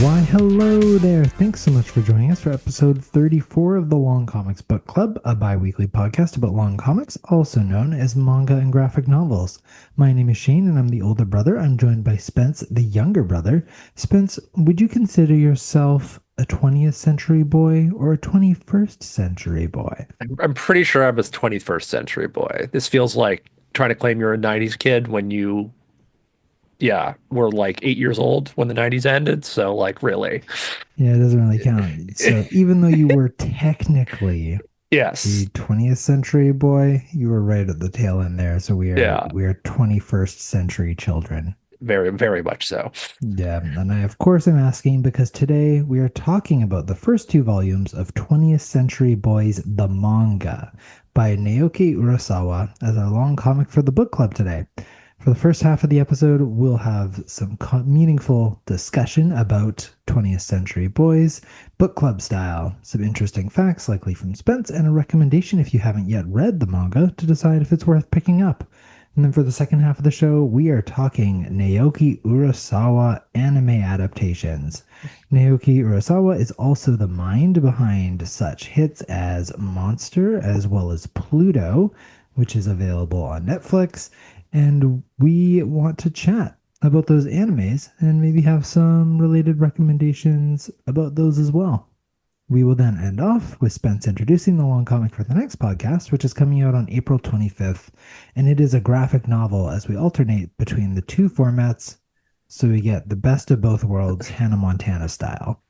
Why, hello there. Thanks so much for joining us for episode 34 of the Long Comics Book Club, a bi-weekly podcast about long comics, also known as manga and graphic novels. My name is Shane, and I'm the older brother. I'm joined by Spence, the younger brother. Spence, would you consider yourself a 20th century boy or a 21st century boy? I'm pretty sure I'm a 21st century boy. This feels like trying to claim you're a 90s kid when you, yeah, were like 8 years old when the 90s ended. So, like, really? Yeah, it doesn't really count. So even though you were technically a Yes. 20th century boy, you were right at the tail end there. So we are Yeah, we are 21st century children. very, very much so. Yeah, and I of course am asking because today we are talking about the first two volumes of 20th Century Boys the manga by Naoki Urasawa as our long comic for the book club today. For the first half of the episode, we'll have some meaningful discussion about 20th Century Boys, book club style, some interesting facts likely from Spence, and a recommendation if you haven't yet read the manga to decide if it's worth picking up. And then for the second half of the show, we are talking Naoki Urasawa anime adaptations. Naoki Urasawa is also the mind behind such hits as Monster as well as Pluto, which is available on Netflix. And we want to chat about those animes and maybe have some related recommendations about those as well. We will then end off with Spence introducing the long comic for the next podcast, which is coming out on April 25th. And it is a graphic novel as we alternate between the two formats. So we get the best of both worlds, Hannah Montana style.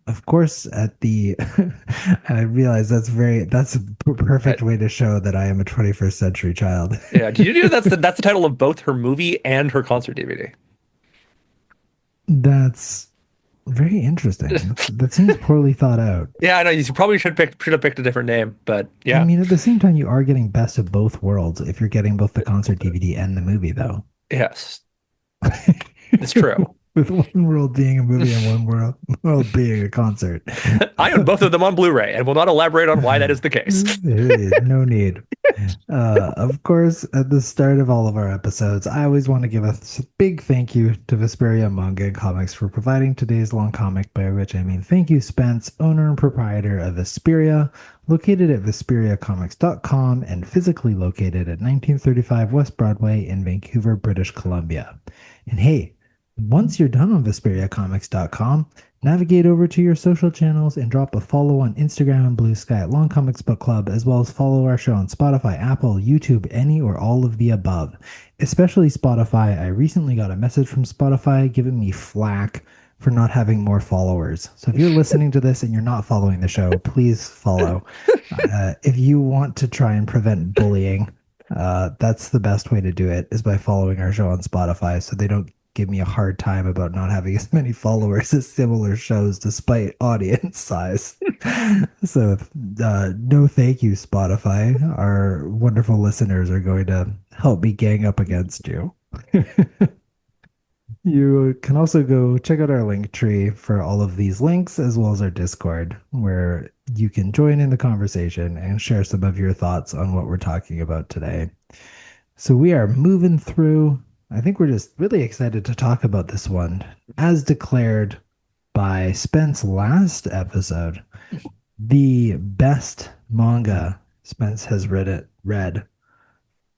Of course, at the, I realize that's a Uh, perfect way to show that I am a 21st century child. yeah, did you know that's the title of both her movie and her concert DVD? That's very interesting. That seems poorly thought out. Yeah, I know you probably should have picked a different name, but I yeah, mean, at the same time, you are getting best of both worlds if you're getting both the concert DVD and the movie, though. yes, it's true. With one world being a movie and one world being a concert. I own both of them on Blu-ray and will not elaborate on why that is the case. No need. Of course, at the start of all of our episodes, I always want to give a big thank you to Vesperia Manga and Comics for providing today's long comic, by which I mean thank you, Spence, owner and proprietor of Vesperia, located at VesperiaComics.com and physically located at 1935 West Broadway in Vancouver, British Columbia. And hey, once you're done on VesperiaComics.com, navigate over to your social channels and drop a follow on Instagram and Blue Sky at Long Comics Book Club, as well as follow our show on Spotify, Apple, YouTube, any or all of the above. Especially Spotify. I recently got a message from Spotify giving me flack for not having more followers. So if you're listening to this and you're not following the show, please follow. If you want to try and prevent bullying, that's the best way to do it is by following our show on Spotify so they don't give me a hard time about not having as many followers as similar shows despite audience size. So, no thank you, Spotify. Our wonderful listeners are going to help me gang up against you. You can also go check out our link tree for all of these links, as well as our Discord, where you can join in the conversation and share some of your thoughts on what we're talking about today. So we are moving through. I think we're just really excited to talk about this one, as declared by Spence last episode, the best manga Spence has read.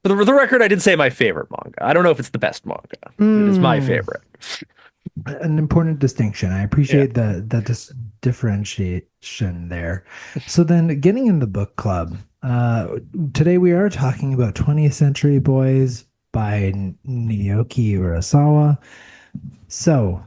For the record, I did say my favorite manga. I don't know if it's the best manga. It is my Mm, favorite. an important distinction. I Yeah. appreciate that differentiation there. So then, getting in the book club, today we are talking about 20th Century Boys by Naoki Urasawa. So,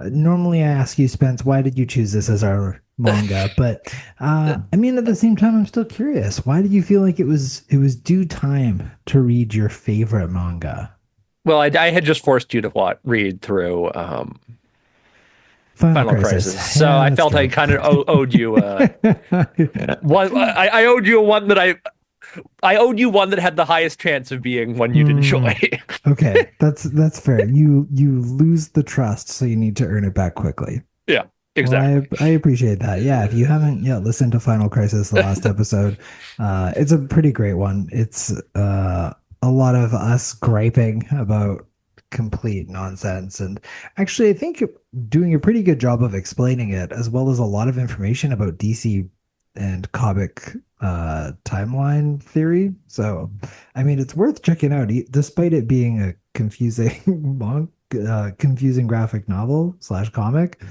normally I ask you, Spence, why did you choose this as our manga? But I mean, at the same time, I'm still curious. Why did you feel like it was due time to read your favorite manga? Well, I had just forced you to read through Final Final Crisis. Crisis, so Yeah, I that's felt I true. kind of owed you one. I owed you one that I owed you one that had the highest chance of being one you'd Hmm. enjoy. Okay, that's fair. You lose the trust, so you need to earn it back quickly. Yeah, Well, exactly. I appreciate that. Yeah, if you haven't yet listened to Final Crisis, the last episode, it's a pretty great one. It's a lot of us griping about complete nonsense. And actually, I think doing a pretty good job of explaining it, as well as a lot of information about DC and comic timeline theory. So, I mean, it's worth checking out, despite it being a confusing, confusing graphic novel slash comic.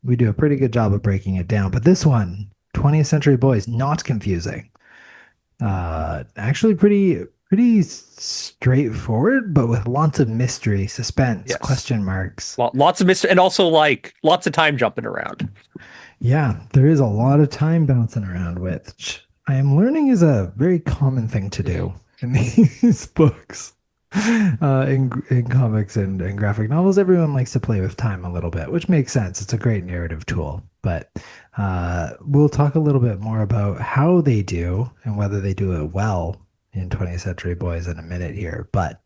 We do a pretty good job of breaking it down. But this one, 20th Century Boys, not confusing. Actually pretty straightforward, but with lots of mystery, suspense, Yes. question marks. Lots of mystery and also like lots of time jumping around. Yeah, there is a lot of time bouncing around, which I am learning is a very common thing to do in these books. In comics and graphic novels, everyone likes to play with time a little bit, which makes sense. It's a great narrative tool. But we'll talk a little bit more about how they do and whether they do it well in 20th Century Boys in a minute here. But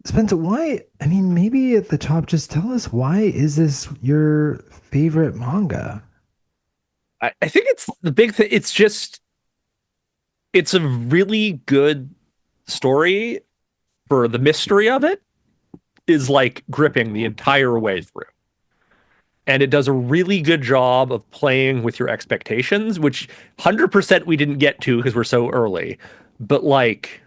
Spencer, why? I mean, maybe at the top, just tell us, why is this your favorite manga? I think it's the big thing. It's just it's a really good story for the mystery of it is like gripping the entire way through. And it does a really good job of playing with your expectations, which 100% we didn't get to because we're so early. But like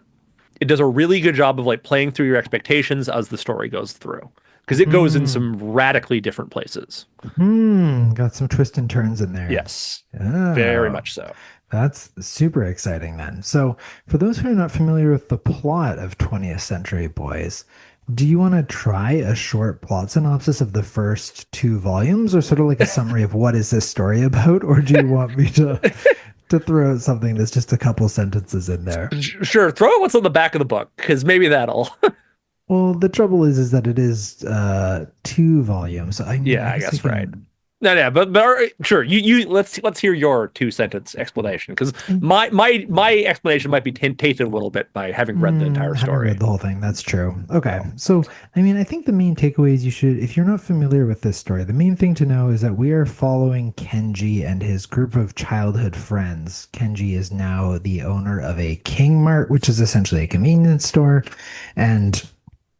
it does a really good job of like playing through your expectations as the story goes through because it goes in Hmm. some radically different places. Got some twists and turns in there. Yes, very Oh, much so. that's super exciting then. So, for those who are not familiar with the plot of 20th Century Boys, do you want to try a short plot synopsis of the first two volumes, or sort of like a summary of what is this story about, or do you want me to throw out something that's just a couple sentences in there? Sure, throw out what's on the back of the book because maybe that'll. Well, the trouble is that it is two volumes. I mean, Yeah, I I guess I guess right. can. No, no, but all right, sure. You let's hear your two sentence explanation because my explanation might be tainted a little bit by having read the entire Haven't story. read the whole thing. That's true. Okay. So So, I mean, I think the main takeaways you should, if you're not familiar with this story, the main thing to know is that we are following Kenji and his group of childhood friends. Kenji is now the owner of a King Mart, which is essentially a convenience store. And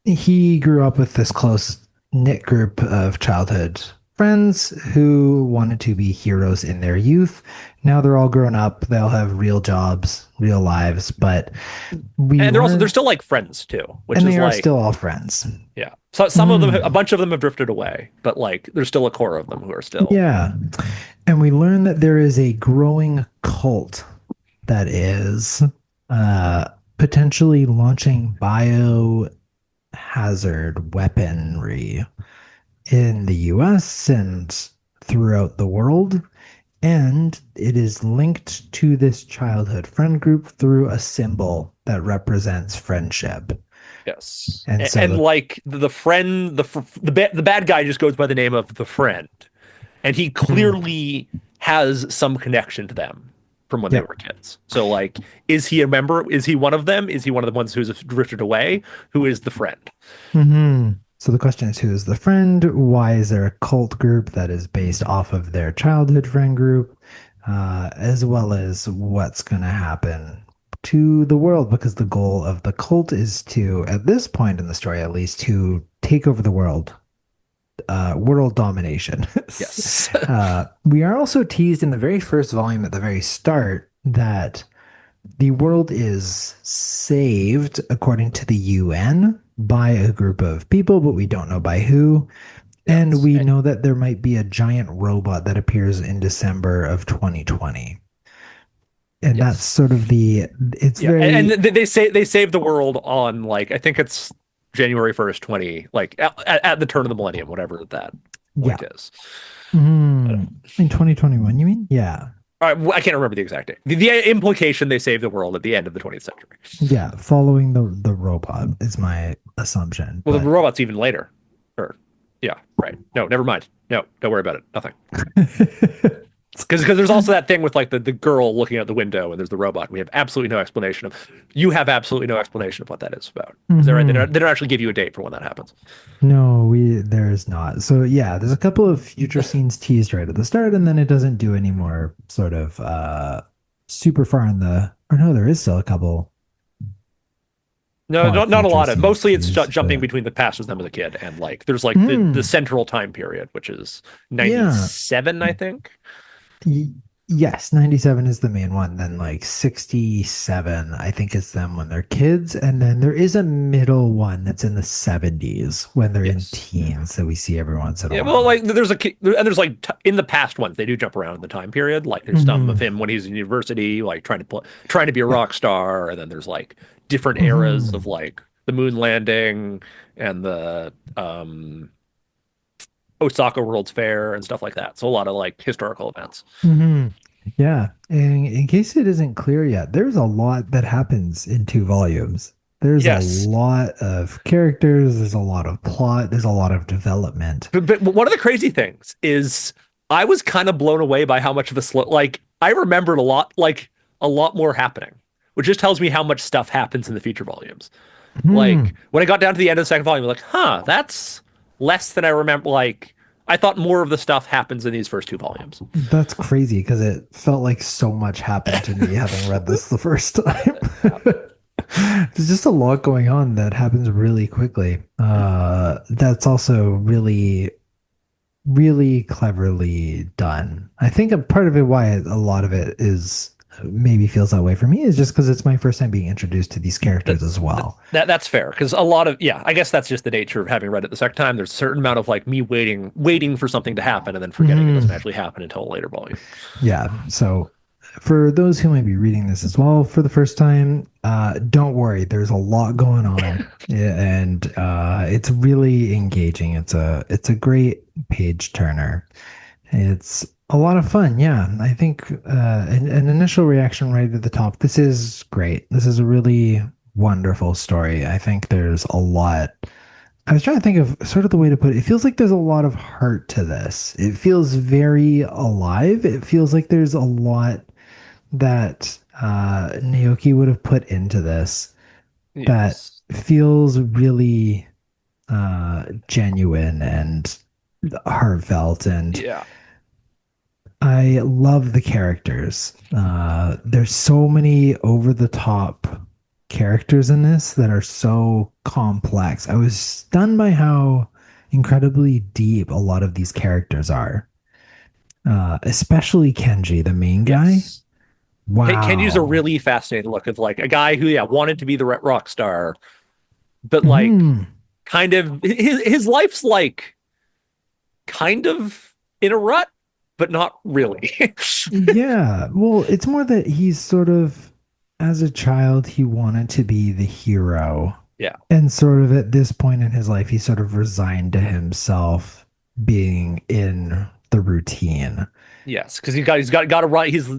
he grew up with this close knit group of childhood friends who wanted to be heroes in their youth. Now they're all grown up, they'll have real jobs, real lives, but we and they're learn, still like friends too, which and is they are like still all friends. yeah. So some of them, a Mm, bunch of them have drifted away, but like there's still a core of them who are still yeah. And we learn that there is a growing cult that is uh, potentially launching biohazard weaponry in the US and throughout the world. And it is linked to this childhood friend group through a symbol that represents friendship. yes. And so And the like the friend, the bad guy just goes by the name of the friend, and he hmm, clearly has some connection to them from when they yep. were kids. So like, is he a member? Is he one of them? Is he one of the ones who's drifted away? Who is the friend? So the question is, who is the friend? Why is there a cult group that is based off of their childhood friend group? As well as what's going to happen to the world, because the goal of the cult is to, at this point in the story at least, to take over the world, world domination. Yes. We are also teased in the very first volume at the very start that the world is saved according to the UN by a group of people, but we don't know by who. And Yes. we know that there might be a giant robot that appears in December of 2020. And that's Yes. sort of it's Yeah. And very, they say they saved the world on like I think it's January 1st, 20, like at the turn of the millennium, whatever that yeah. point is. In 2021, you mean? Yeah. All right, I can't remember the exact date. The implication they saved the world at the end of the 20th century. Yeah. Following the robot is my assumption. Well, the But robot's even later. Or, yeah, right. No, never mind. No, don't worry about it. Nothing. Because there's also that thing with like the girl looking out the window and there's the robot. We have absolutely no explanation of. You have absolutely no explanation of what that is about. Is that right? Mhm. They don't actually give you a date for when that happens. No, there is not. So yeah, there's a couple of future scenes teased right at the start, and then it doesn't do any more sort of super far in the or no, there is still a couple. No, odd not a future lot of. Mostly, it's CSPs, jumping but between the past with them as a kid, and like there's like the mm, central time period, which is yeah. 97, I think. Y- Yes, 97 is the main one. Then like 67, I think is them when they're kids. And then there is a middle one that's in the 70s when they're in Yes. teens that we see every once in a Yeah, well, while. like there's like in the past ones they do jump around in the time period. Like there's some of Hmm. him when he's in university, like trying to be a rock star, and then there's like different eras of Hmm. like the moon landing and the Osaka World's Fair and stuff like that. So a lot of like historical events. Hmm. Yeah. And in case it isn't clear yet, there's a lot that happens in two volumes. There's a Yes, lot of characters, there's a lot of plot, there's a lot of development. but one of the crazy things is I was kind of blown away by how much of a slow. Like I remembered a lot more happening, which just tells me how much stuff happens in the future volumes. Like Hmm. when I got down to the end of the second volume, I was like, huh, that's less than I remember. Like I thought more of the stuff happens in these first two volumes. That's crazy because it felt like so much happened to me having read this the first time. Yeah. There's just a lot going on that happens really quickly. That's also really, really cleverly done. I think a part of it, why a lot of it is maybe feels that way for me, is just because it's my first time being introduced to these That, characters as well. that's fair because a lot of I guess that's just the nature of having read it the second time. There's a certain amount of like me waiting for something to happen and then forgetting it doesn't Mhm. actually happen until a later volume. Yeah. So for those who might be reading this as well for the first time, don't worry. There's a lot going on, yeah, and it's really engaging. It's a great page turner. It's a lot of fun. Yeah, I think an initial reaction right at the top. This is great. This is a really wonderful story. I think there's a lot. I was trying to think of sort of the way to put it. It feels like there's a lot of heart to this. It feels very alive. It feels like there's a lot that Naoki would have put into this that Yes. feels really genuine and heartfelt. And Yeah. I love the characters. There's so many over the top characters in this that are so complex. I was stunned by how incredibly deep a lot of these characters are, especially Kenji, the main guy. Yes. Kenji's a Wow. really fascinating look of like a guy who wanted to be the rock star, but like Hmm. kind of his life's like kind of in a rut, but not really. Yeah. Well, it's more that he's sort of, as a child, he wanted to be the hero. Yeah. And sort of at this point in his life, he sort of resigned to himself being in the routine. Yes, because got to run. He's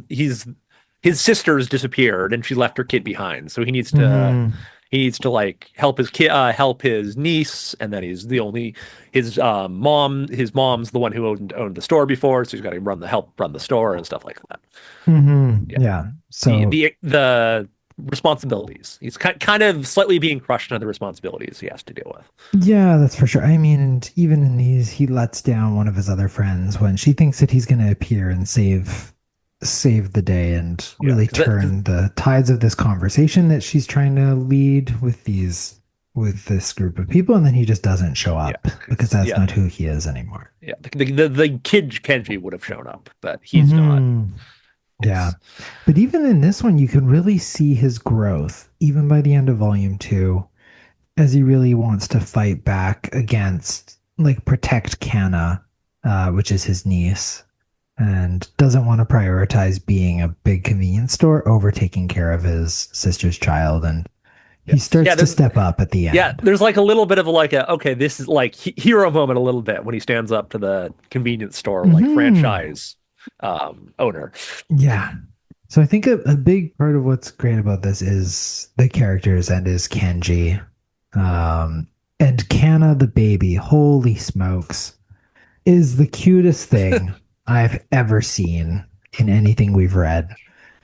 his sister's disappeared and she left her kid behind, so Hmm. he needs to like help his kid, help his niece, and then he's the only his mom's the one who owned the store before, so he's got to help run the store and stuff like that. Hmm. Yeah, Yeah. So, the responsibilities. He's kind of slightly being crushed under the responsibilities he has to deal with. yeah, that's for sure. I mean, and even in these, he lets down one of his other friends when she thinks that he's going to appear and save the day and Yeah, really 'cause that, turn the tides of this conversation that she's trying to lead with this group of people, and then he just doesn't show yeah, up because that's not who he is anymore. yeah. The kid Kenji would have shown up, but he's not. Hmm. Yeah. Yes. But even in this one, you can really see his growth, even by the end of volume two, as he really wants to fight back against, like, protect Kana, which is his niece, and doesn't want to prioritize being a big convenience store over taking care of his sister's child. And he Yes. starts to step up at the end. There's like a little bit of like okay, this is like hero moment a little bit when he stands up to the convenience store like Hmm. franchise owner. Yeah. So I think a big part of what's great about this is the characters and is Kenji. And Kana the baby, holy smokes, is the cutest thing I've ever seen in anything we've read.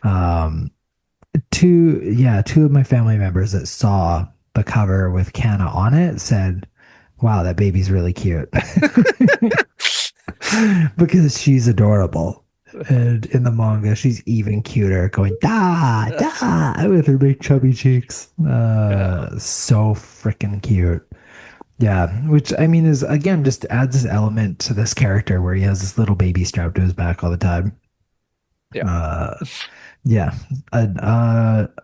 Um, two of my family members that saw the cover with Kana on it said, "Wow, that baby's really cute," because she's adorable. And in the manga, she's even cuter, going da da with her big chubby cheeks. Yeah. So freaking cute. Yeah, which I mean is again just adds this element to this character where he has this little baby strapped to his back all the time. Yeah. Uh, yeah, Yeah. And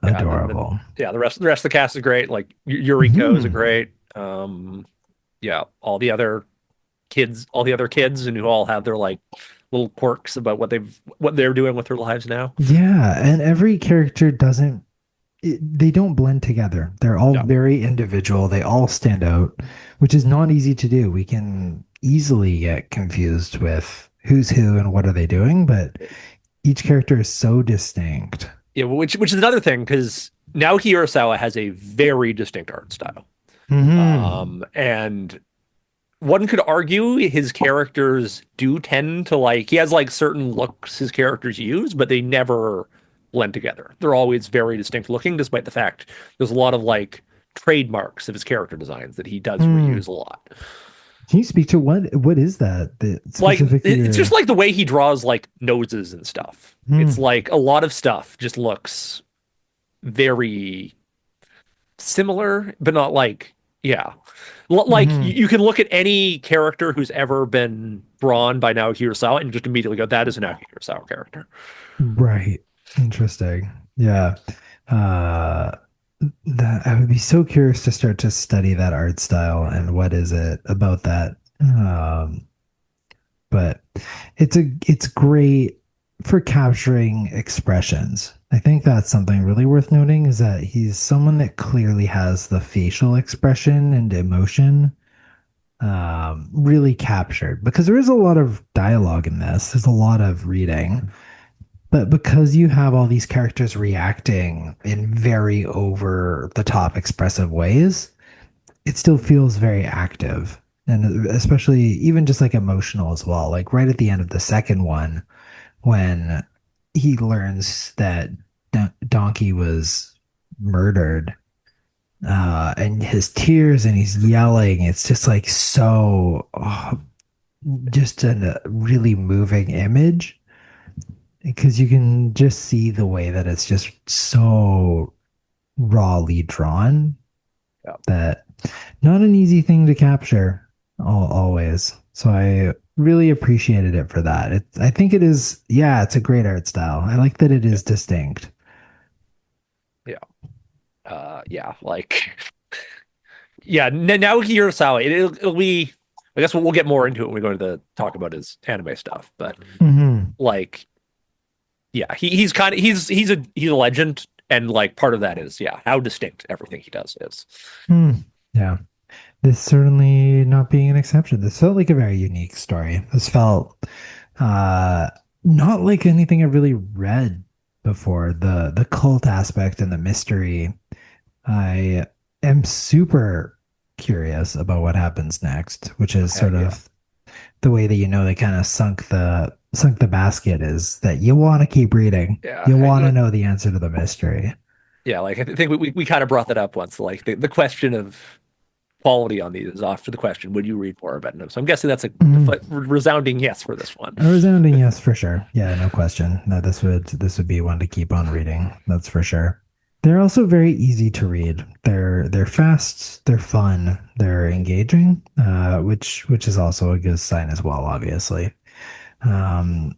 then adorable. yeah, the rest of the cast is great. Like Yuriko is a Hmm. great. Yeah, all the other kids and who all have their like little quirks about what they're doing with their lives now. Yeah, and every character doesn't they don't blend together. They're all Yeah. very individual. They all stand out, which is not easy to do. We can easily get confused with who's who and what are they doing, but each character is so distinct. Yeah, which is another thing because Naoki Urasawa has a very distinct art style. Hmm. And one could argue his characters do tend to like he has like certain looks his characters use, but they never blend together. They're always very distinct looking, despite the fact there's a lot of like trademarks of his character designs that he does Hmm. reuse a lot. Can you speak to what is that Like specifically it's just your like the way he draws like noses and stuff. It's hmm. like a lot of stuff just looks very similar, but not like yeah. Like Hmm. you can look at any character who's ever been drawn by Naoki Urasawa and just immediately go, that is a Naoki Urasawa character. Right. Interesting. Yeah. Uh that I would be so curious to start to study that art style and what is it about that. But it's great for capturing expressions. I think that's something really worth noting is that he's someone that clearly has the facial expression and emotion really captured because there is a lot of dialogue in this. There's a lot of reading, but because you have all these characters reacting in very over the top expressive ways, it still feels very active and especially even just like emotional as well. Like right at the end of the second one, when he learns that Donkey was murdered, and his tears and he's yelling, it's just like so, just a really moving image because you can just see the way that it's just so rawly drawn Yeah. that not an easy thing to capture always. So I really appreciated it for that. I think it is, yeah, it's a great art style. I like that it Yeah. is distinct. Yeah. Yeah. Like, yeah. Naoki Urasawa, it'll be, I guess we'll get more into it when we go to the talk about his anime stuff. But Hmm. like, yeah, he's kind of, he's a legend. And like part of that is, yeah, how distinct everything he does is. Hmm. Yeah, this certainly not being an exception. This felt like a very unique story. This felt uh, not like anything I really read before. The cult aspect and the mystery. I am super curious about what happens next, which is sort Yeah. of the way that they kind of sunk the basket is that you want to keep reading. Yeah. You want to know the answer to the mystery. Yeah, like I think we kind of brought that up once. Like the question of quality on these is after the question, would you read more about them? So I'm guessing that's a Mhm. resounding yes for this one. A resounding yes for sure. Yeah, no question. No, this would be one to keep on reading. That's for sure. They're also very easy to read. They're fast, they're fun, they're engaging, which is also a good sign as well, obviously. Um,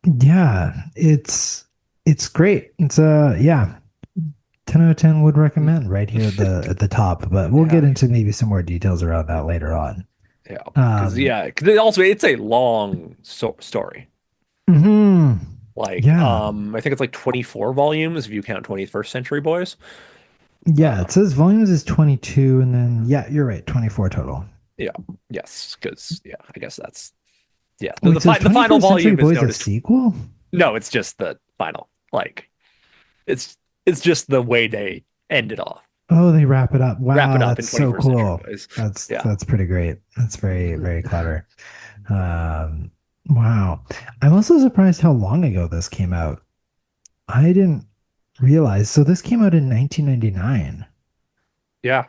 yeah, it's great. It's yeah, 10 out of 10 would recommend right here at the top, but we'll get Yeah, into maybe some more details around that later on. yeah, because Um, yeah, 'cause also it's a long story. mhm. Like Yeah. I think it's like 24 volumes if you count 21st Century Boys. Yeah, Uh, it says volumes is 22 and then yeah, you're right, 24 total. yeah, yes, because yeah, I guess that's yeah. The Wait, the, so is fi the final 21st Century volume is Boys a noticed. sequel? No, it's just the final. Like it's just the way they end it off. Oh, they wrap it up. Wrap it Wow, up that's in so 21st Century cool. Boys. That's Yeah. that's pretty great. That's very, very clever. Um, wow. I'm also surprised how long ago this came out. I didn't realize. So this came out in 1999. Yeah.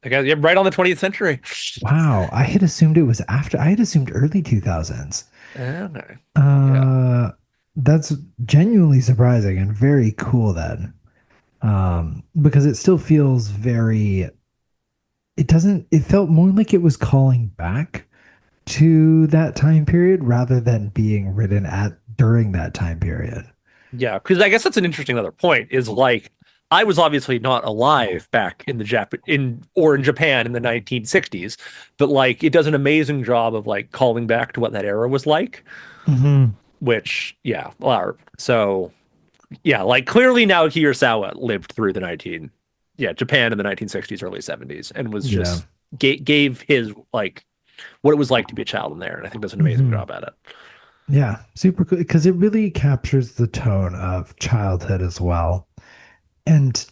I guess yeah, right on the 20th century. Wow, I had assumed it was after. I had assumed early 2000s. Okay. Yeah. Uh, That's genuinely surprising and very cool then. Because it still feels very, it doesn't, it felt more like it was calling back to that time period rather than being written at during that time period. Yeah, because I guess that's an interesting other point is like I was obviously not alive back in the in Japan in the 1960s, but like it does an amazing job of like calling back to what that era was like, Hmm. which yeah, well, so yeah, like clearly Naoki Urasawa lived through the 19 yeah, Japan in the 1960s, early 70s and was Yeah. just gave his like what it was like to be a child in there, and I think does an amazing Hmm. job at it. Yeah. Super cool because it really captures the tone of childhood as well. And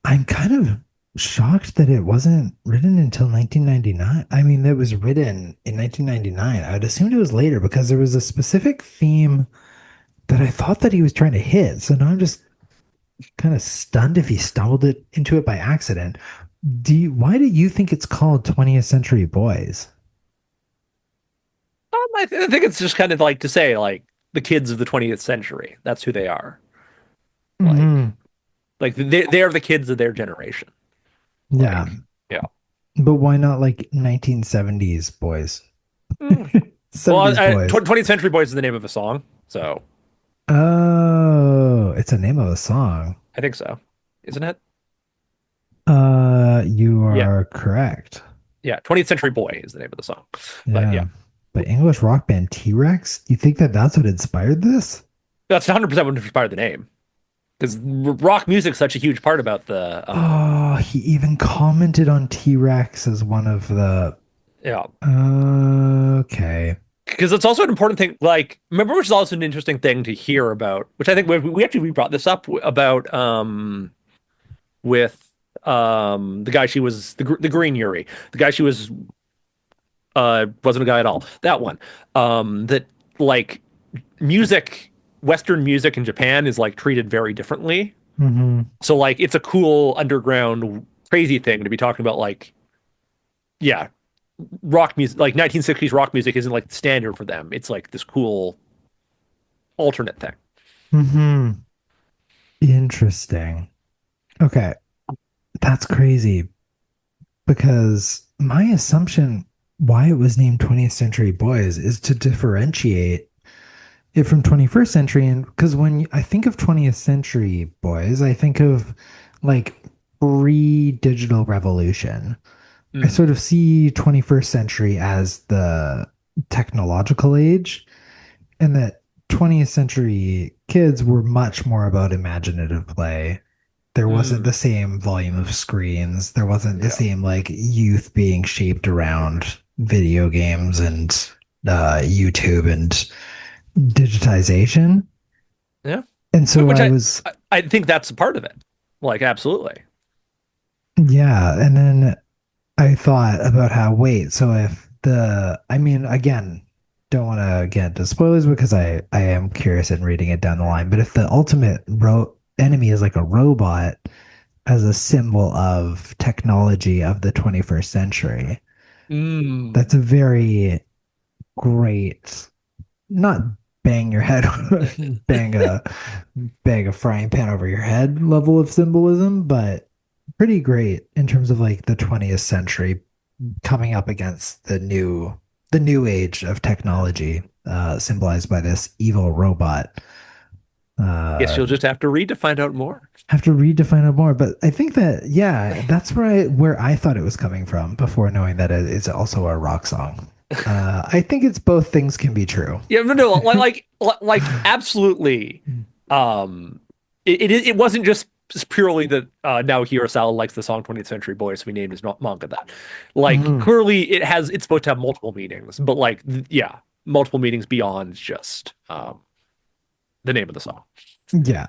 I'm kind of shocked that it wasn't written until 1999. I mean, it was written in 1999. I'd assumed it was later because there was a specific theme that I thought that he was trying to hit. So now I'm just kind of stunned if he stumbled into it by accident. Why do you think it's called 20th Century Boys? I think it's just kind of like to say like the kids of the 20th century. That's who they are. Like Hmm. they're the kids of their generation. Yeah. Like yeah. But why not like 1970s boys? Mm. Well, 70s boys. 20th Century Boys is the name of a song, so Oh, it's a name of a song. I think so, isn't it? You Yeah, are correct. yeah. 20th Century Boy is the name of the song, but yeah, Yeah. But English rock band T-Rex? You think that that's what inspired this? that's 100% what inspired the name because rock music's such a huge part about the Oh, he even commented on T-Rex as one of the. yeah. Okay. Because it's also an important thing. Like, remember, which is also an interesting thing to hear about, which I think we actually we brought this up about with the guy she was the green Yuri, the guy she was wasn't a guy at all. That one. That like music, Western music in Japan is like treated very differently. Hmm. So like it's a cool underground crazy thing to be talking about like yeah, rock music like 1960s rock music isn't like the standard for them. It's like this cool alternate thing. Hmm. Interesting. Okay. That's crazy because my assumption why it was named 20th Century Boys is to differentiate it from 21st century. And because when I think of 20th century boys, I think of like pre-digital revolution. I Mm, sort of see 21st century as the technological age, and that 20th century kids were much more about imaginative play. There wasn't mm, the same volume of screens. There wasn't the yeah. same like youth being shaped around video games and YouTube and digitization. Yeah. And so Which I was, I think that's a part of it. Like absolutely. yeah. And then I thought about how, wait, so if the, I mean, again, don't want to get into spoilers because I am curious in reading it down the line, but if the ultimate enemy is like a robot as a symbol of technology of the 21st century, Mm, that's a very great, not bang your head, bang a, bang a frying pan over your head level of symbolism, but pretty great in terms of like the 20th century coming up against the new age of technology, symbolized by this evil robot. guess Uh, you'll just have to read to find out more. have to read to find out more, but I think that yeah, that's where I thought it was coming from before knowing that it is also a rock song. I think it's both things can be true. Yeah, no, like absolutely. Um, it wasn't just purely that Naoki Urasawa likes the song 20th Century Boy, so we named his manga that. Like Mhm. clearly, it's supposed to have multiple meanings, but like yeah, multiple meanings beyond just the name of the song. Yeah.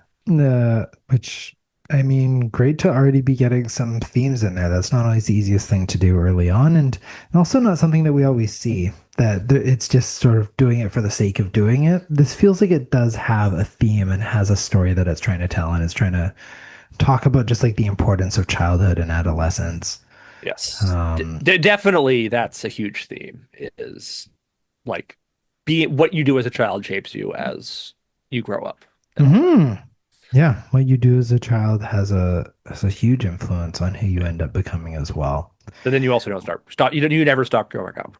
Which I mean, great to already be getting some themes in there. That's not always the easiest thing to do early on, and also not something that we always see. That it's just sort of doing it for the sake of doing it. This feels like it does have a theme and has a story that it's trying to tell, and it's trying to talk about just like the importance of childhood and adolescence. Yes, Um, definitely, that's a huge theme. Is like being what you do as a child shapes you as. you grow up and all that. Hmm. Yeah, what you do as a child has a huge influence on who you Yeah. end up becoming as well. And then you also don't stop. You never stop growing up.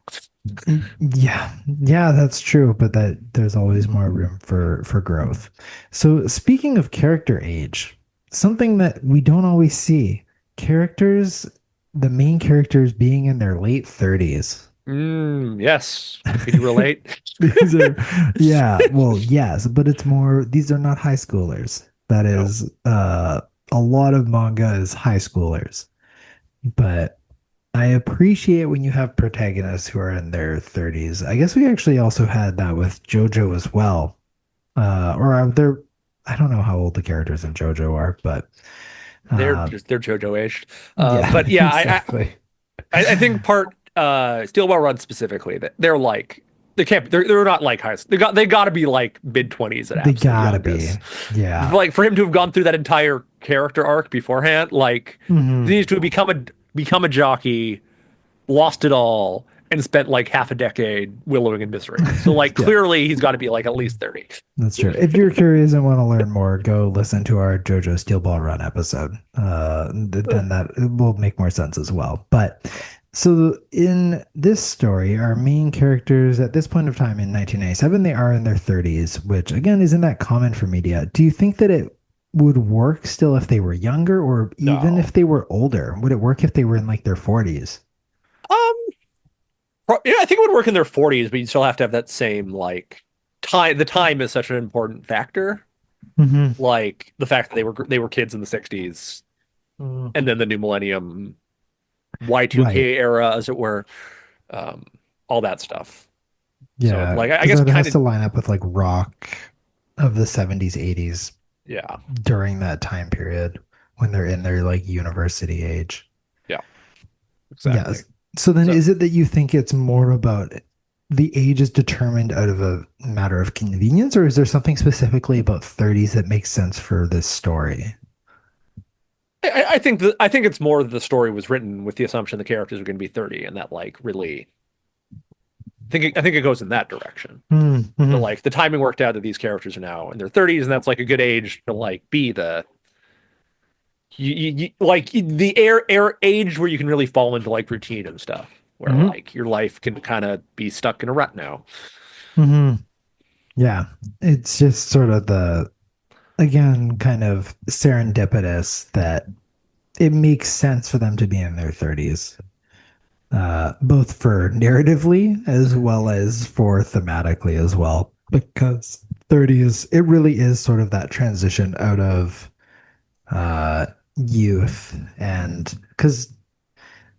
Yeah, yeah, that's true, but that there's always more room for growth. So speaking of character age, something that we don't always see, characters, the main characters being in their late 30s. Yes. Can you relate? These are, yeah, well, yes, but it's more, these are not high schoolers. That No. is, a lot of manga is high schoolers, but I appreciate when you have protagonists who are in their 30s. I guess we actually also had that with JoJo as well. Or are there, I don't know how old the characters in JoJo are, but uh, They're JoJo aged. yeah, But yeah, exactly. I think part Steel Ball Run specifically that they're like they can't they're not like high school. They got to be like mid-20s at They absolute gotta be. youngest. Yeah. Like for him to have gone through that entire character arc beforehand, like he Hmm. needs to become a jockey, lost it all, and spent like half a decade willowing in misery. So like Yeah, clearly he's got to be like at least 30. that's true. If you're curious and want to learn more, go listen to our JoJo Steel Ball Run episode. Then that will make more sense as well. But so in this story, our main characters at this point of time in 1997, they are in their 30s, which again isn't that common for media. Do you think that it would work still if they were younger or even if No. they were older? Would it work if they were in like their 40s? Um yeah, I think it would work in their 40s, but you still have to have that same like time. The time is such an important factor. Hmm. Like the fact that they were kids in the 60s and then the new millennium Right. Y2K era, as it were, um, all that stuff. So Yeah, like I because guess that kind has of to line up with like rock of the 70s, 80s yeah, during that time period when they're in their like university age. yeah, exactly. Yes. So then So is it that you think it's more about the age is determined out of a matter of convenience, or is there something specifically about 30s that makes sense for this story? I think it's more that the story was written with the assumption the characters were going to be 30, and that like really I think it goes in that direction. So Mm-hmm. like the timing worked out that these characters are now in their 30s, and that's like a good age to like be the like the air age where you can really fall into like routine and stuff, where Hmm. like your life can kind of be stuck in a rut now. Hmm. Yeah. It's just sort of the, again, kind of serendipitous that it makes sense for them to be in their 30s, both for narratively as well as for thematically as well, because 30 is, it really is sort of that transition out of youth. And because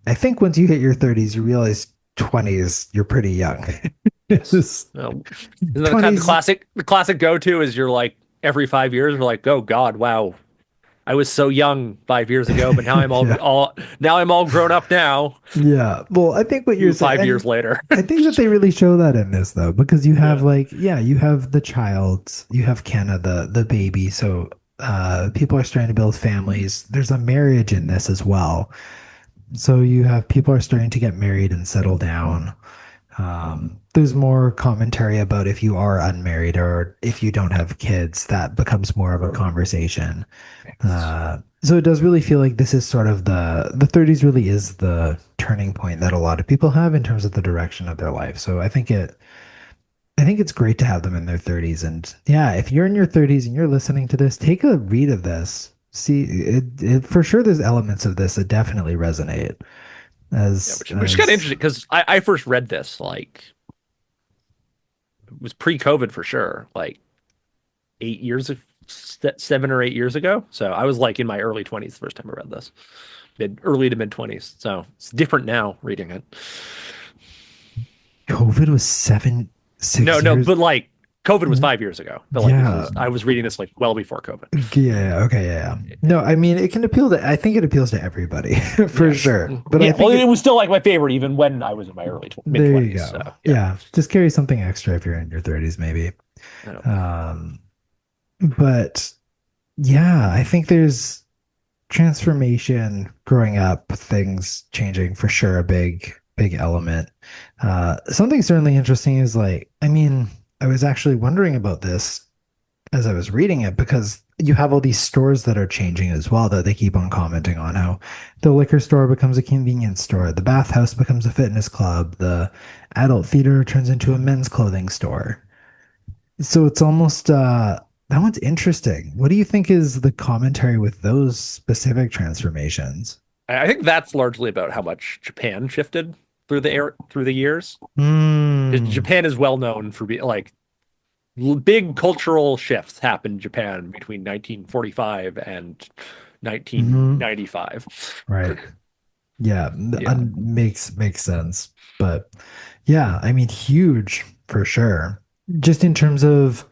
I think once you hit your 30s, you realize 20s, you're pretty young. Yes. This Well, isn't that the 20s, classic go to is you're like every 5 years we're like, oh God, wow, I was so young 5 years ago, but now I'm yeah. all grown up now. Yeah. Well, I think what you're You saying, five and years later. I think that they really show that in this though, because you have Yeah. like, yeah, you have the child, you have Kenna, the baby. So people are starting to build families. There's a marriage in this as well. So you have people are starting to get married and settle down. There's more commentary about if you are unmarried or if you don't have kids, that becomes more of a conversation. So it does really feel like this is sort of the 30s really is the turning point that a lot of people have in terms of the direction of their life. So I think it's great to have them in their 30s. And yeah, if you're in your 30s and you're listening to this, take a read of this. See, for sure there's elements of this that definitely resonate Yeah, as which is kind of as interesting because I first read this like it was pre-COVID for sure, like 8 years, 7 or 8 years ago. So I was like in my early 20s the first time I read this, early to mid 20s. So it's different now reading it. COVID was seven, No, six no, years. but like COVID was 5 years ago. But like this Yeah. is I was reading this like well before COVID. Yeah. Okay. Yeah. No, I mean, it can appeal to, I think it appeals to everybody for Yeah. sure. But I Yeah. Well, think it it, was still like my favorite even when I was in my mid there you 20s. So go. yeah. Yeah. Just carry something extra if you're in your 30s, maybe. I know. Um, but yeah, I think there's transformation growing up, things changing for sure, a big element. Something certainly interesting is like, I mean, I was actually wondering about this. as I was reading it, because you have all these stores that are changing as well, that they keep on commenting on how the liquor store becomes a convenience store, the bathhouse becomes a fitness club, the adult theater turns into a men's clothing store. So it's almost that one's interesting. What do you think is the commentary with those specific transformations? I think that's largely about how much Japan shifted through the years. Because Hmm. Japan is well known for being like big cultural shifts happened in Japan between 1945 and Hmm. 1995. Right. Yeah, Yeah. makes sense. But yeah, I mean, huge for sure. Just in terms of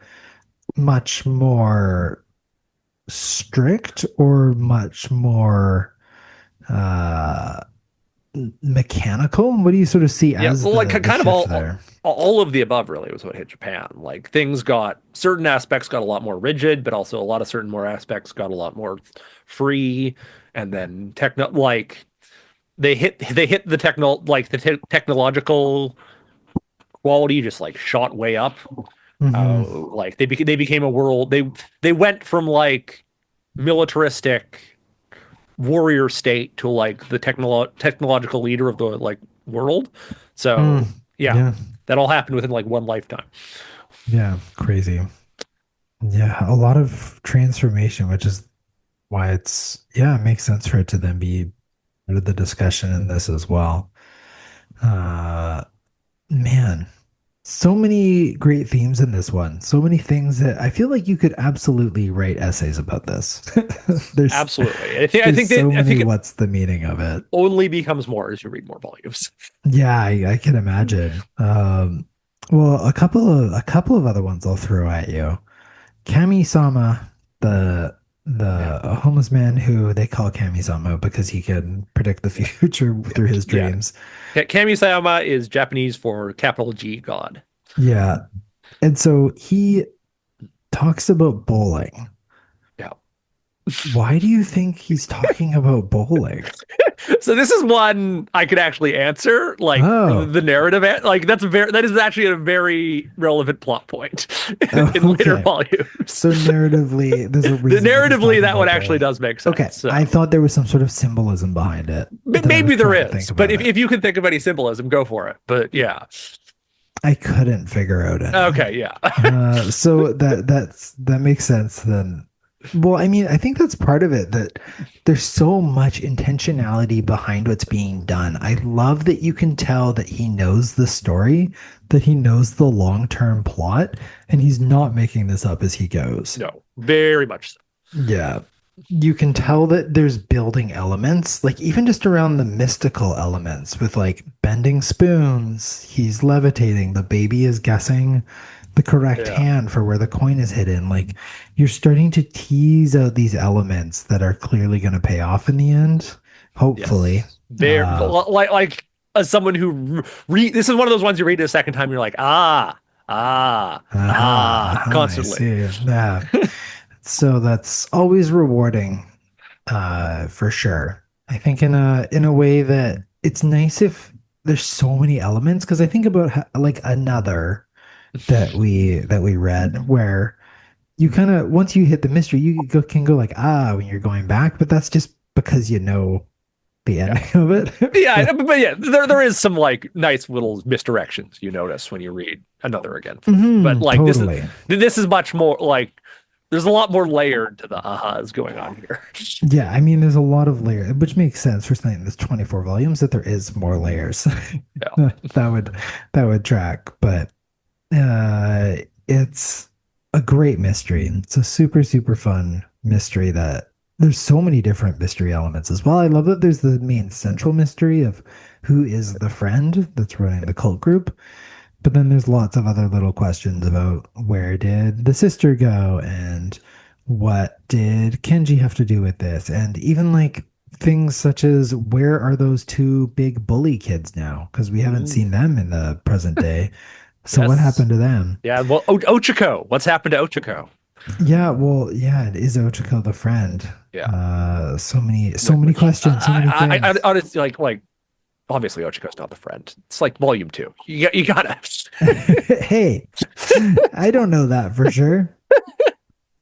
much more strict or much more uh mechanical? What do you sort of see Yeah, as well, like the kind of shift there? all of the above really was what hit Japan. Like things got certain aspects got a lot more rigid, but also a lot of certain more aspects got a lot more free. And then they hit the technological quality just like shot way up. Hmm. Like they became a world. They went from like militaristic warrior state to like the technological leader of the like world. Mm, So yeah, yeah, that all happened within like one lifetime. yeah, crazy. Yeah, a lot of transformation, which is why yeah, it makes sense for it to then be part of the discussion in this as well. Uh, Man, so many great themes in this one. So many things that I feel like you could absolutely write essays about this. there's Absolutely. I there's think so that I many think it what's the meaning of it. only becomes more as you read more volumes. Yeah, I can imagine. Well, a couple of other ones I'll throw at you. Kami-sama, Yeah. the homeless man who they call Kami-sama because he can predict the Yeah. future Yeah. through his Yeah. dreams. Kami-sama is Japanese for capital G God. Yeah. And so he talks about bowling. Yeah. Why do you think he's talking about bowling? So this is one I could actually answer, like for Oh, the narrative. Like that is actually a very relevant plot point oh, in later okay. volumes. So narratively, there's a The reason that he's narratively, talking that one about actually bowling. does make sense. Okay, I So thought there was some sort of symbolism behind it that I was maybe there trying to think is, but about it. if you can think of any symbolism, go for it. But yeah, I couldn't figure out any. okay, yeah, So that makes sense then. Well, I mean, I think that's part of it that there's so much intentionality behind what's being done. I love that you can tell that he knows the story, that he knows the long-term plot, and he's not making this up as he goes. no, very much so. Yeah. You can tell that there's building elements, like even just around the mystical elements with like bending spoons, he's levitating, the baby is guessing the correct Yeah, hand for where the coin is hidden. Like you're starting to tease out these elements that are clearly going to pay off in the end, hopefully. yes, very Uh, like as someone who read this is one of those ones you read it a second time, you're like aha, I constantly. see. Yeah. So that's always rewarding, for sure. I think in a way that it's nice if there's so many elements because I think about like another that we read where you kind of once you hit the mystery can go like when you're going back, but that's just because you know the Yeah. ending of it. Yeah, But but yeah, there is some like nice little misdirections you notice when you read another again. But like totally. this is much more like there's a lot more layered to the ahas going on here. Yeah, I mean, there's a lot of layers, which makes sense for something that's 24 volumes that there is more layers. Yeah. that would that would track, but it's a great mystery. It's a super super fun mystery that there's so many different mystery elements as well. I love that there's the main central mystery of who is the friend that's running the cult group, but then there's lots of other little questions about where did the sister go and what did Kenji have to do with this? And even like things such as where are those two big bully kids now? Because we haven't Ooh, seen them in the present day. So what yes. happened to them? Yeah. Well, Ochiko. What's happened to Ochiko? Yeah, well, yeah, it is Ochiko the friend. Yeah. So many Which questions, so many I things. honestly like obviously Ochiko's not the friend. It's like volume two. You gotta. Hey, I don't know that for sure.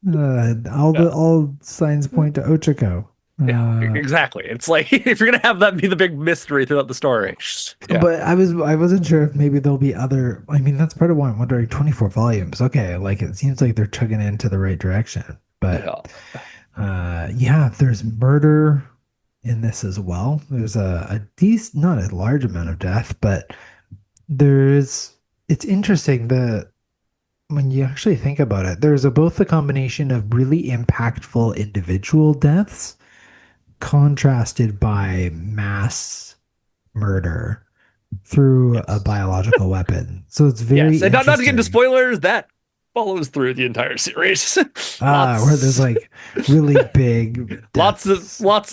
Yeah. All signs point to Ochako. Yeah, Uh, exactly. It's like if you're gonna have that be the big mystery throughout the story. Yeah. but I wasn't sure if maybe there'll be other. I mean, that's part of why I'm wondering. 24 volumes. Okay, like it seems like they're chugging into the right direction. But Yeah. yeah, there's murder in this as well. There's a decent, not a large amount of death, but there's. It's interesting the when you actually think about it. There's both a combination of really impactful individual deaths contrasted by mass murder through a Yes. biological weapon. So it's very Yes. And not to get into interesting. spoilers, that follows through the entire series. Where there's Lots like really big lots of deaths, lots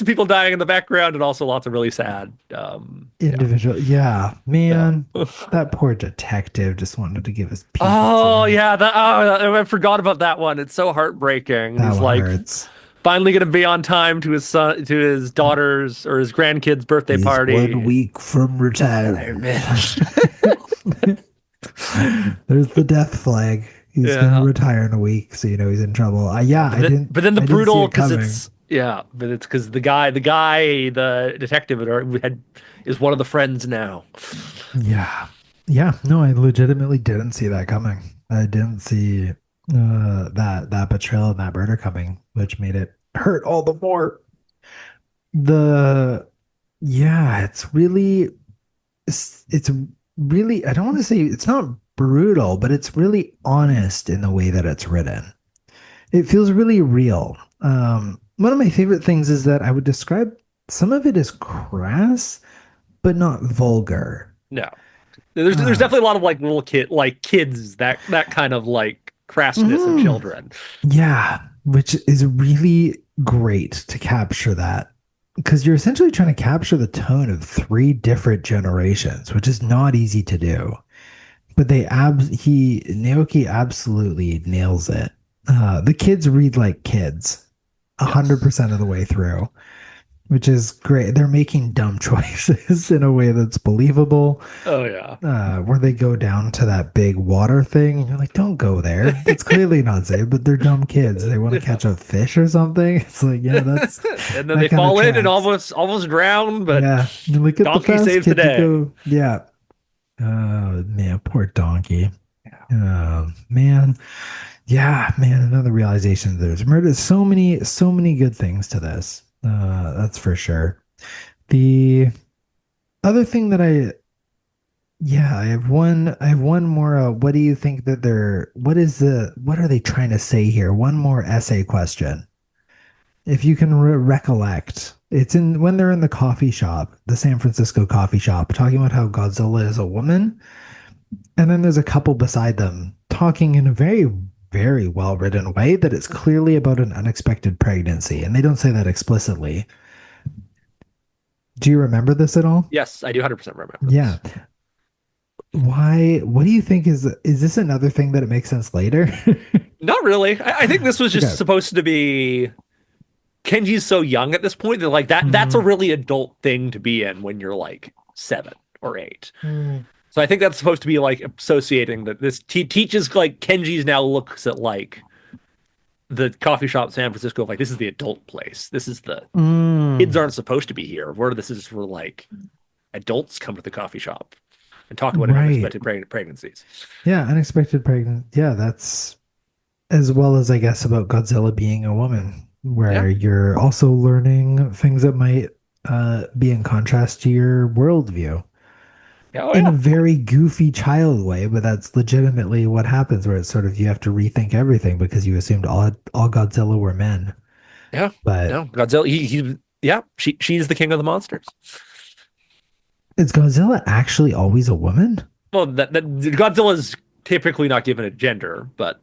of people dying in the background and also lots of really sad yeah. individual. Yeah, Yeah. man, that poor detective just wanted to give his piece of Oh jam. yeah, I forgot about that one. It's so heartbreaking. That He's one like hurts. finally gonna be on time to his daughter's or his grandkid's birthday He's one party. week from retirement. There's the death flag. He's gonna Yeah. retire in a week, so you know he's in trouble. Yeah, Yeah, but then the I didn't see brutal it because coming. it's yeah, but it's because the detective is one of the friends now. Yeah. Yeah. No, I legitimately didn't see that coming. I didn't see that betrayal and that murder coming, which made it hurt all the more. The yeah, it's really I don't want to say it's not brutal, but it's really honest in the way that it's written. It feels really real. One of my favorite things is that I would describe some of it as crass, but not vulgar. No, there's Uh, definitely a lot of like little kids that kind of like crassness of mhm. children. Yeah, which is really great to capture that because you're essentially trying to capture the tone of three different generations, which is not easy to do. But Naoki absolutely nails it. The kids read like kids Yes. 100% of the way through, which is great. They're making dumb choices in a way that's believable. Oh yeah. Where they go down to that big water thing, and you're like, don't go there. That's clearly not safe, but they're dumb kids. They want to Yeah. catch a fish or something. It's like, yeah, And then they that kind of fall in and tracks. almost drown, but Yeah. You look at the Donkey fast saves the kid, you day. go, yeah. Oh, man, poor donkey. Yeah. Man. Yeah, man, another realization there's murder. So many good things to this. That's for sure. The other thing that yeah, I have one more. What do you think that what are they trying to say here? One more essay question. If you can recollect, it's in when they're in the coffee shop, the San Francisco coffee shop, talking about how Godzilla is a woman. And then there's a couple beside them talking in a very well written way that it's clearly about an unexpected pregnancy. And they don't say that explicitly. Do you remember this at all? Yes, I do 100% remember Yeah. this. What do you think is this another thing that it makes sense later? Not really. I think this was just Okay. supposed to be Kenji's so young at this point that like that's a Mm, really adult thing to be in when you're like 7 or 8. mm, So I think that's supposed to be like associating that this teaches like Kenji's now looks at like the coffee shop in San Francisco of like this is the adult place. This is the kids mm. aren't supposed to be here. Where this is for like adults come to the coffee shop and talk about Right. unexpected pregnancies. Yeah, unexpected pregnant. Yeah, that's as well as I guess about Godzilla being a woman, Yeah. where you're also learning things that might be in contrast to your worldview Yeah. Oh in a yeah. very goofy child way, but that's legitimately what happens where it's sort of you have to rethink everything because you assumed all Godzilla were men. Yeah. But No, Godzilla. He yeah. She's the king of the monsters. is Godzilla actually always a woman? Well, that Godzilla's typically not given a gender, but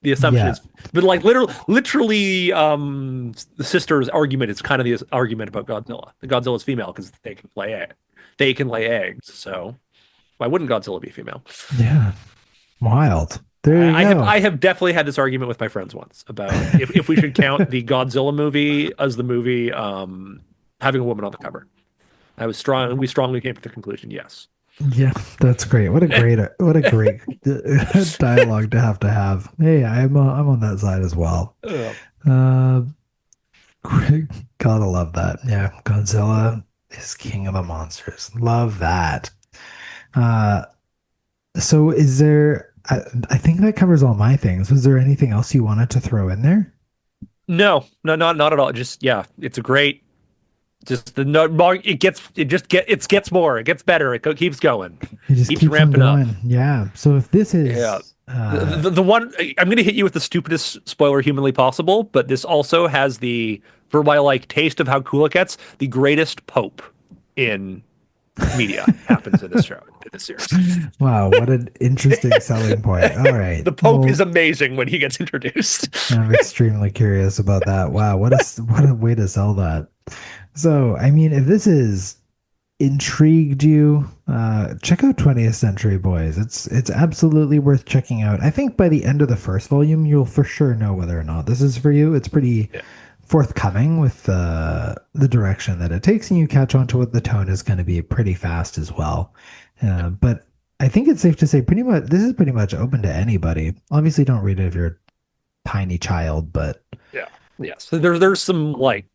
the assumption Yeah. is, but like literally, the sister's argument is kind of the argument about Godzilla. The Godzilla's female because they can lay eggs. So why wouldn't Godzilla be female? Yeah. Wild. There you go. I have definitely had this argument with my friends once about if we should count the Godzilla movie as the movie having a woman on the cover. I was strong. We strongly came to the conclusion, yes. Yeah, that's great. What a great dialogue to have. Hey, I'm on that side as well. Uh, Uh, gotta love that. Yeah, Godzilla is king of the monsters. Love that. Uh, so is there? I think that covers all my things. Was there anything else you wanted to throw in there? no, no, not at all. Just yeah, it's a great. Just the no, it gets more, it gets better, keeps going, It just keeps keeps on ramping up. going. Yeah. So if this Yeah. is, The one I'm going to hit you with the stupidest spoiler humanly possible, but this also has for my like taste of how cool it gets, the greatest pope in media happens in this show, in this series. wow, what an interesting selling point. All right. The pope is Well, amazing when he gets introduced. I'm extremely curious about that. Wow, what a way to sell that. So, I mean, if this is intrigued you, check out 20th Century Boys. It's absolutely worth checking out. I think by the end of the first volume, you'll for sure know whether or not this is for you. It's pretty Yeah. forthcoming with the direction that it takes, and you catch on to what the tone is going to be pretty fast as well. But I think it's safe to say pretty much this is pretty much open to anybody. Obviously, don't read it if you're a tiny child, but Yeah. Yeah. So there's some like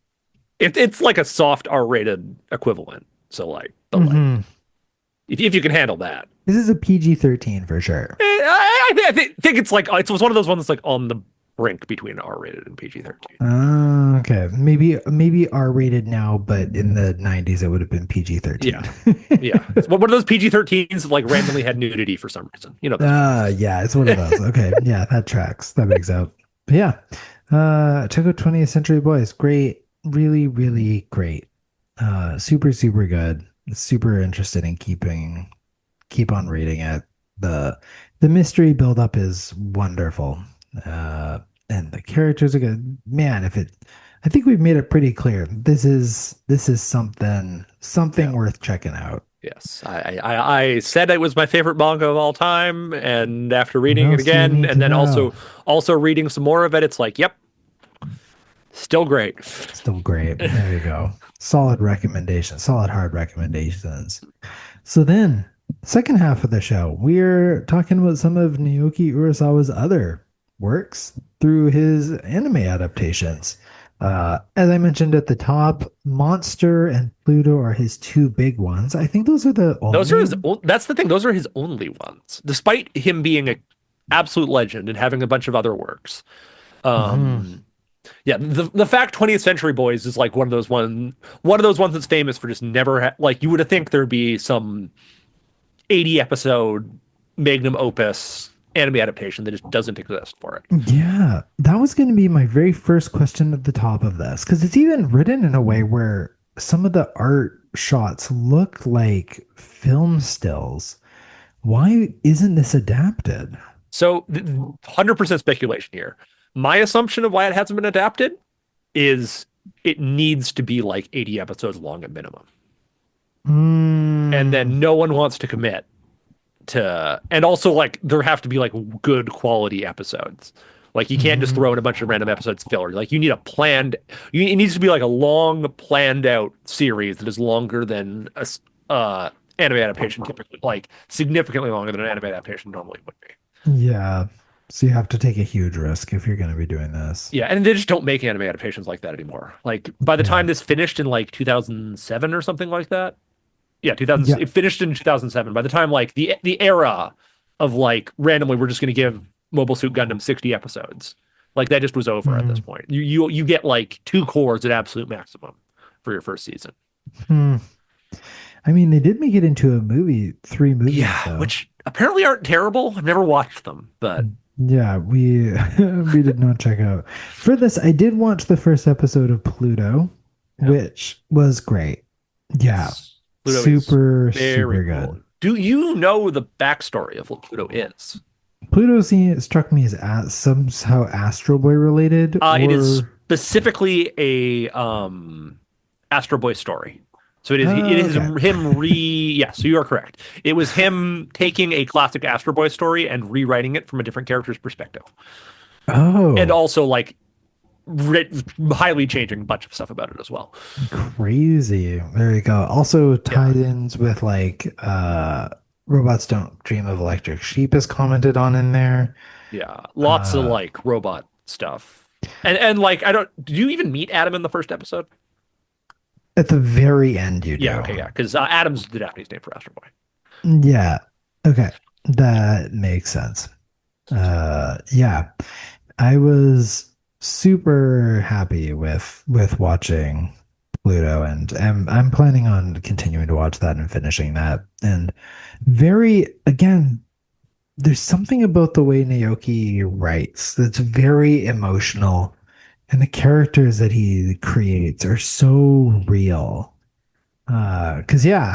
it's like a soft R-rated equivalent. So like but like mhm. if you can handle that. This is a PG-13 for sure. Think it's like it's one of those ones that's like on the brink between R-rated and PG-13. Okay, maybe R-rated now, but in the 90s it would have been PG-13. Yeah, yeah. It's one of those PG-13s that like randomly had nudity for some reason. You know those ones. Yeah, it's one of those. Okay, yeah, that tracks. That makes out. But yeah, check out 20th Century Boys. Great, really, really great. Super, super good. Super interested in keep on reading it. The the mystery buildup is wonderful. And the characters are good. Man, if it I think we've made it pretty clear. This is something Yeah. worth checking out. Yes, I said it was my favorite manga of all time, and after What reading it else do you again, need to and then know? also reading some more of it, it's like, yep, still great. Still great. There you go. Solid recommendation. Solid hard recommendations. So then, second half of the show, we're talking about some of Naoki Urasawa's other works through his anime adaptations. As I mentioned at the top, Monster and Pluto are his two big ones. I think those are the Those are only. his. That's the thing. Those are his only ones, despite him being a absolute legend and having a bunch of other works. Mhm. Um, yeah, the fact 20th Century Boys is like one of those ones that's famous for just never like you would have think there'd be some 80 episode magnum opus anime adaptation that just doesn't exist for it. Yeah, that was going to be my very first question at the top of this because it's even written in a way where some of the art shots look like film stills. Why isn't this adapted? So 100% speculation here. My assumption of why it hasn't been adapted is it needs to be like 80 episodes long at minimum. And Mm, then no one wants to commit to, and also like there have to be like good quality episodes. Like you can't just mhm, throw in a bunch of random episodes filler. Like you need a planned, it needs to be like a long planned out series that is longer than anime adaptation typically, like significantly longer than an anime adaptation normally would be. yeah. So you have to take a huge risk if you're going to be doing this. Yeah, and they just don't make anime adaptations like that anymore. Like by the Yeah. time this finished in like 2007 or something like that. Yeah, 2000 Yeah. it finished in 2007. By the time like the era of like randomly we're just going to give Mobile Suit Gundam 60 episodes. Like that just was over at this Mm, point. You get like two cores at absolute maximum for your first season. hmm. I mean, they did make it into a movie, three movies Yeah, though. which apparently aren't terrible. I've never watched them, but Yeah, we we did not check out. For this, I did watch the first episode of Pluto, yeah. which was great. Yeah, Yes. Pluto is super, very super cool. good. Do you know the backstory of what Pluto is? Pluto struck me as somehow Astro Boy related, It is or specifically a Astro Boy story. So it is okay. him yes, so you are correct. It was him taking a classic Astro Boy story and rewriting it from a different character's perspective. And Oh, also like highly changing a bunch of stuff about it as well. Crazy. There you go. Also Yeah, tie-ins with like robots don't dream of electric sheep is commented on in there. yeah, lots of Uh like robot stuff, and like I don't. Did you even meet Adam in the first episode? at the very end you Yeah, do. okay, yeah, because Adam's the Japanese name for Astro Boy. Yeah. Okay. That makes sense. Yeah. I was super happy with watching Pluto, and I'm planning on continuing to watch that and finishing that. And very again, there's something about the way Naoki writes that's very emotional, and the characters that he creates are so real. Cause yeah,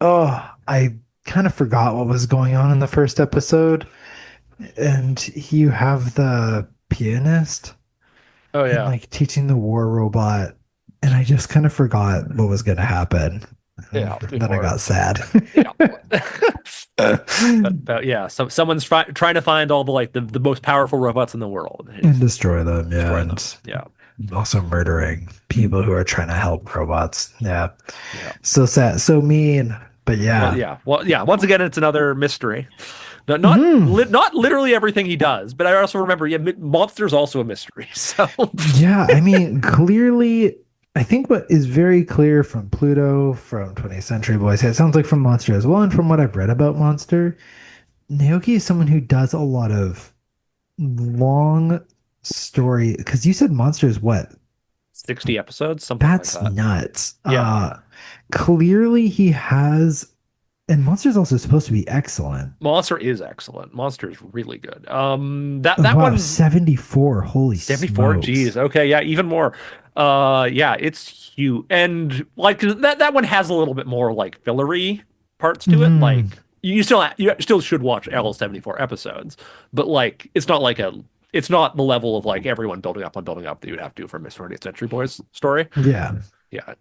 I kind of forgot what was going on in the first episode, and you have the pianist Oh and yeah, like teaching the war robot, and I just kind of forgot what was going to happen. And yeah, then I before got sad. yeah. But yeah, someone's trying to find all the like the most powerful robots in the world And and destroy them, yeah, destroy them. and Yeah, also murdering people who are trying to help robots. Yeah, yeah. so sad, so mean, but Well, yeah. yeah. Well, yeah. Once again, it's another mystery. Hmm. Not literally everything he does, but I also remember, yeah, Monster's also a mystery. So Yeah, I mean, clearly, I think what is very clear from Pluto, from 20th Century Boys, it sounds like from Monster as well, and from what I've read about Monster, Naoki is someone who does a lot of long story. Because you said Monster is what? 60 episodes, something like That's that. nuts. Yeah. Clearly he has, and Monster's also supposed to be excellent. Monster is excellent. Monster is really good. Oh, That wow, one's 74. Holy 74. smokes. Geez. Okay. Yeah. Even more. Yeah, it's huge. And like that one has a little bit more like fillery parts to it. Hmm. Like you still should watch all 74 episodes, but like it's not the level of like everyone building up that you'd have to for Miss 20th Century Boys story. Yeah. Yeah.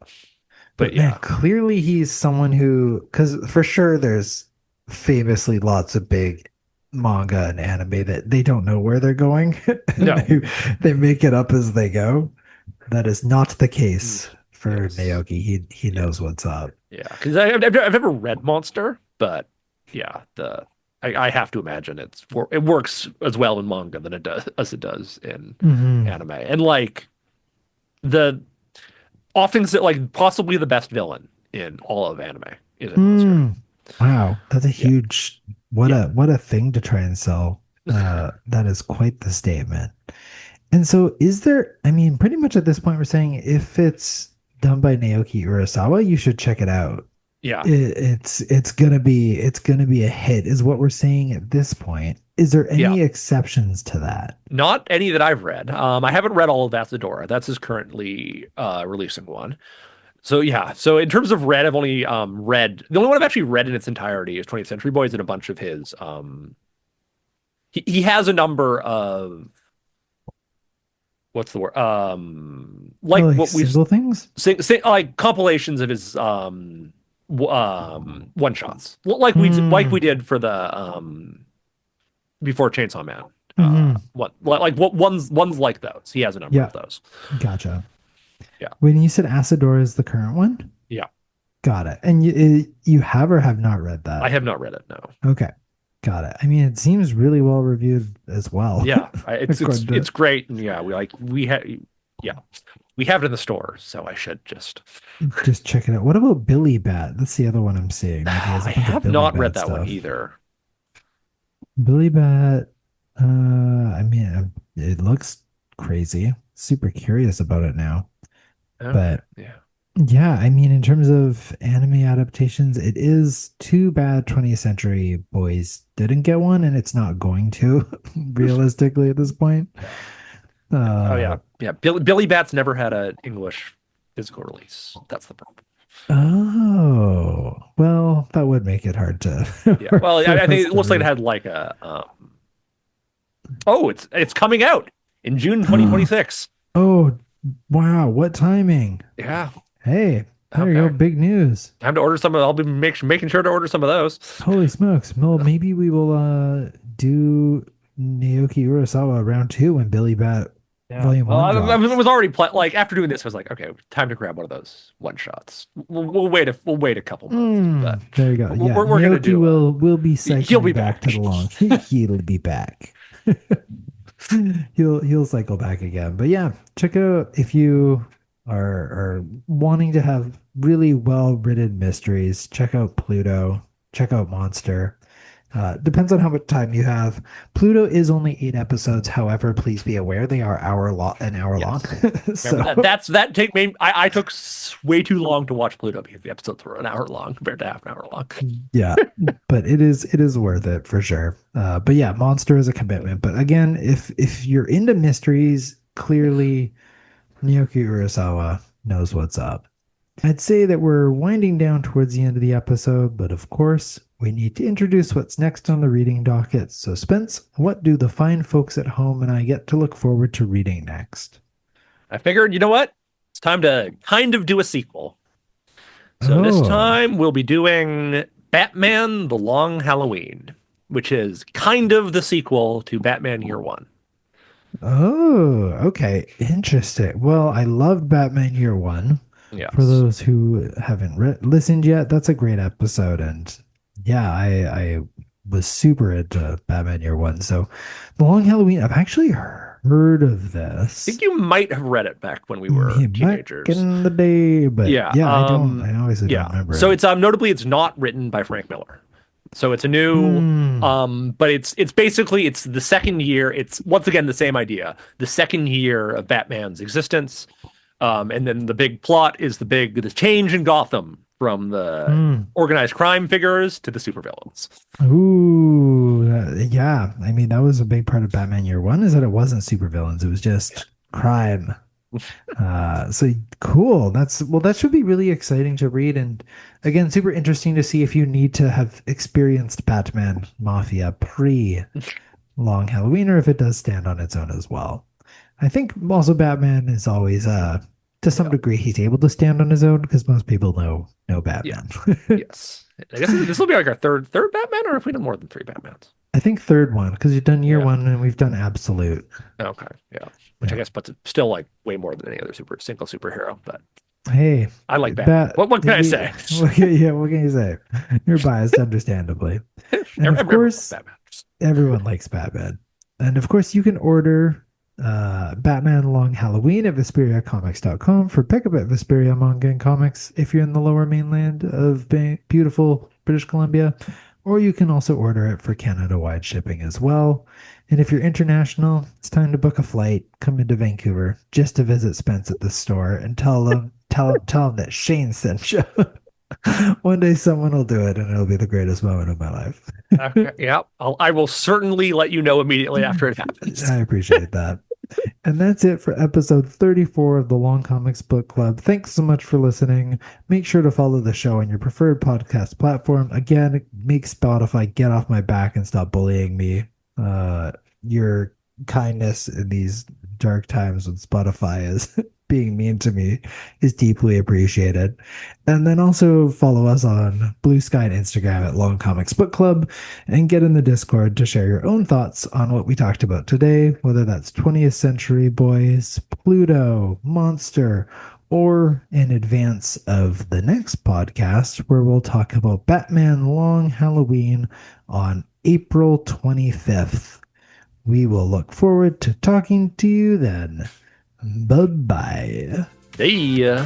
But But man, yeah. clearly he's someone who, because for sure there's famously lots of big manga and anime that they don't know where they're going and No. they make it up as they go. That is not the Mm, case for yes. Naoki. He Yeah. knows what's up. Yeah. Because I've never read Monster, but yeah, I have to imagine it works as well in manga than it does as it does in Hmm. anime. And like the often like possibly the best villain in all of anime is a monster. Mm. Wow, that's a Yeah. huge Yeah. what a thing to try and sell. That is quite the statement. And so is there, I mean, pretty much at this point we're saying if it's done by Naoki Urasawa, you should check it out. Yeah. It's gonna be a hit, is what we're saying at this point. Is there Yeah. any exceptions to that? Not any that I've read. I haven't read all of Asadora. That's his currently releasing one. So yeah. So in terms of read, I've only read the only one I've actually read in its entirety is 20th Century Boys and a bunch of his he has a number of what's the word? Oh, Like like what we single things? say like compilations of his one shots. Like we Hmm. did for the before Chainsaw Man. Hmm. What ones like those. He has a number Yeah, of those. gotcha. Yeah. When you said Asadora is the current one? Yeah. Got it. And you have or have not read I that? have not read it, no. Okay. Got it. I mean, it seems really well reviewed as well. Yeah. According to It's great and yeah, we have yeah. We have it in the store, so I should just just check it out. What about Billy Bat? That's the other one I'm seeing. Like he has I a bunch of have Billy not read Bat that one stuff. either. Billy Bat, I mean, it looks crazy. Super curious about it now. Oh, But yeah. yeah, I mean, in terms of anime adaptations, it is too bad 20th Century Boys didn't get one, and it's not going to, realistically, at this point. Oh Uh, yeah. Yeah. Billy Bat's never had an English physical release. That's the problem. oh, well, that would make it hard to Yeah. hard Well, for I think us it to looks like it read. had like a oh, it's coming out in June 2026. Oh, wow, what timing? Yeah. Hey, there you go, Okay. big news. Time to order some of I'll be making sure to order some of those. Holy smokes. Well, maybe we will do Naoki Urasawa round two when Billy Bat Yeah. Volume Well, one I drops. was already like after doing this, I was like, okay, time to grab one of those one shots. We'll wait a couple months, but There you go. Yeah, we're gonna Naoki do will be he'll cycling be back back. to the long. He'll be back. He'll cycle back again. But yeah, check out if you are wanting to have really well written mysteries. Check out Pluto. Check out Monster. Depends on how much time you have. Pluto is only 8 episodes. However, please be aware they are an hour long. Yes. Remember So that. That take me. I took way too long to watch Pluto because the episodes were an hour long compared to half an hour long. yeah, but it is worth it for sure. But yeah, Monster is a commitment. But again, if you're into mysteries, clearly Naoki Urasawa knows what's up. I'd say that we're winding down towards the end of the episode, but of course, we need to introduce what's next on the reading docket. So, Spence, what do the fine folks at home and I get to look forward to reading next? I figured, you know what? It's time to kind of do a sequel. So this Oh, time we'll be doing Batman: The Long Halloween, which is kind of the sequel to Batman Year One. oh, okay. Interesting. Well, I loved Batman Year One. For Yes. those who haven't listened yet, that's a great episode. And yeah, I was super into Batman Year One. So, The Long Halloween, I've actually heard of I think this. you might have read it back when we were Back teenagers. in the day, but Yeah. yeah, I obviously don't Yeah. remember So it. it's notably it's not written by Frank Miller. So it's a new Hmm. but it's basically it's the second year. It's once again the same idea. The second year of Batman's existence. And then the big plot is the change in Gotham from the Hmm. organized crime figures to the supervillains. Ooh, yeah. I mean, that was a big part of Batman Year One is that it wasn't supervillains. It was just crime. So cool. That should be really exciting to read. And again, super interesting to see if you need to have experienced Batman Mafia pre Long Halloween or if it does stand on its own as well. I think also Batman is always to some Yeah. degree he's able to stand on his own because most people know Yeah. Batman. Yes. I guess this will be like our third Batman, or if we done more than three Batmans. I think third one because you've done year Yeah. one and we've done Absolute. Okay. Yeah. Which I Yeah. guess puts it still like way more than any other single superhero. But Hey, I like Batman. Bat. What can I say? Yeah, what can you say? You're biased, understandably. And of Everyone loves course, Batman. everyone likes Batman. And of course, you can order Batman Long Halloween at VesperiaComics.com for pickup at Vesperia Manga and Comics if you're in the lower mainland of beautiful British Columbia. Or you can also order it for Canada wide shipping as well. And if you're international, it's time to book a flight, come into Vancouver just to visit Spence at the store and tell him that Shane sent you. One day someone will do it and it'll be the greatest moment of my life. Okay, yeah, I will certainly let you know immediately after it I happens. appreciate that. And that's it for episode 34 of the Long Comics Book Club. Thanks so much for listening. Make sure to follow the show on your preferred podcast platform. Again, make Spotify get off my back and stop bullying me. Your kindness in these dark times when Spotify is being mean to me is deeply appreciated. And then also follow us on Blue Sky and Instagram at Long Comics Book Club and get in the Discord to share your own thoughts on what we talked about today, whether that's 20th Century Boys, Pluto, Monster, or in advance of the next podcast where we'll talk about Batman Long Halloween on April 25th. We will look forward to talking to you then. Bye bye. See ya.